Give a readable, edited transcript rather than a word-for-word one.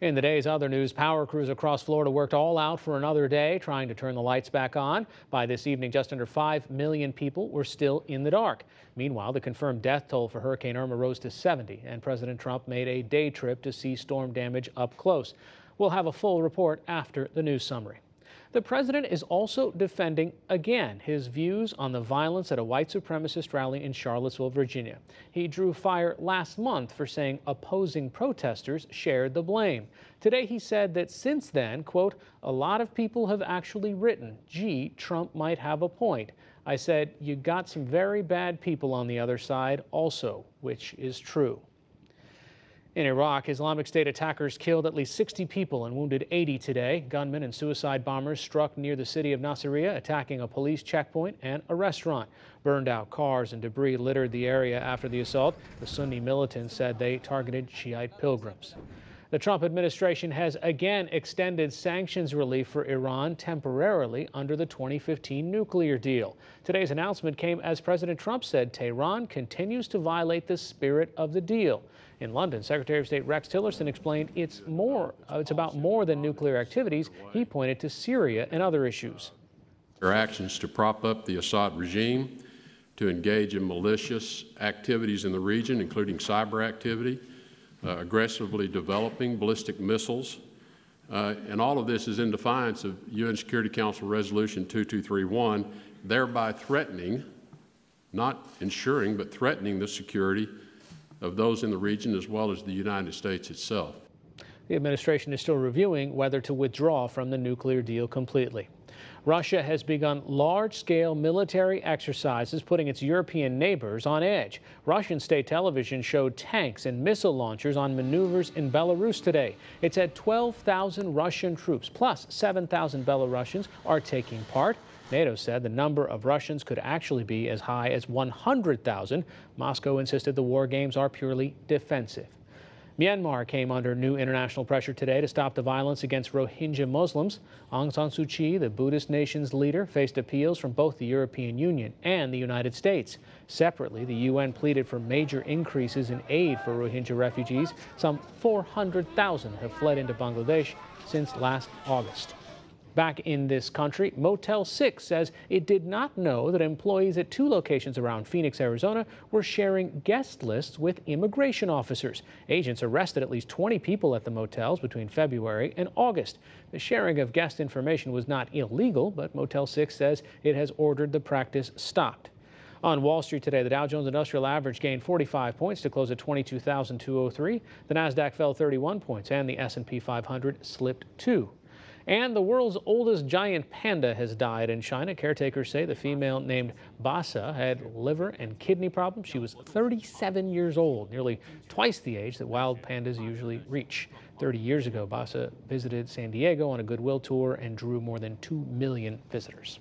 In the day's other news, power crews across Florida worked all out for another day, trying to turn the lights back on. By this evening, just under 5 million people were still in the dark. Meanwhile, the confirmed death toll for Hurricane Irma rose to 70, and President Trump made a day trip to see storm damage up close. We'll have a full report after the news summary. The president is also defending again his views on the violence at a white supremacist rally in Charlottesville, Virginia. He drew fire last month for saying opposing protesters shared the blame. Today he said that since then, quote, a lot of people have actually written, gee, Trump might have a point. I said, you got some very bad people on the other side also, which is true. In Iraq, Islamic State attackers killed at least 60 people and wounded 80 today. Gunmen and suicide bombers struck near the city of Nasiriyah, attacking a police checkpoint and a restaurant. Burned out cars and debris littered the area after the assault. The Sunni militants said they targeted Shiite pilgrims. The Trump administration has again extended sanctions relief for Iran temporarily under the 2015 nuclear deal. Today's announcement came as President Trump said Tehran continues to violate the spirit of the deal. In London, Secretary of State Rex Tillerson explained it's about more than nuclear activities. He pointed to Syria and other issues. Their actions to prop up the Assad regime, to engage in malicious activities in the region, including cyber activity, aggressively developing ballistic missiles. And all of this is in defiance of UN Security Council Resolution 2231, thereby threatening, not ensuring, but threatening the security of those in the region as well as the United States itself. The administration is still reviewing whether to withdraw from the nuclear deal completely. Russia has begun large-scale military exercises, putting its European neighbors on edge. Russian state television showed tanks and missile launchers on maneuvers in Belarus today. It said 12,000 Russian troops plus 7,000 Belarusians are taking part. NATO said the number of Russians could actually be as high as 100,000. Moscow insisted the war games are purely defensive. Myanmar came under new international pressure today to stop the violence against Rohingya Muslims. Aung San Suu Kyi, the Buddhist nation's leader, faced appeals from both the European Union and the United States. Separately, the UN pleaded for major increases in aid for Rohingya refugees. Some 400,000 have fled into Bangladesh since last August. Back in this country, Motel 6 says it did not know that employees at 2 locations around Phoenix, Arizona were sharing guest lists with immigration officers. Agents arrested at least 20 people at the motels between February and August. The sharing of guest information was not illegal, but Motel 6 says it has ordered the practice stopped. On Wall Street today, the Dow Jones Industrial Average gained 45 points to close at 22,203. The Nasdaq fell 31 points, and the S&P 500 slipped 2. And the world's oldest giant panda has died in China. Caretakers say the female named Basa had liver and kidney problems. She was 37 years old, nearly twice the age that wild pandas usually reach. 30 years ago, Basa visited San Diego on a goodwill tour and drew more than 2 million visitors.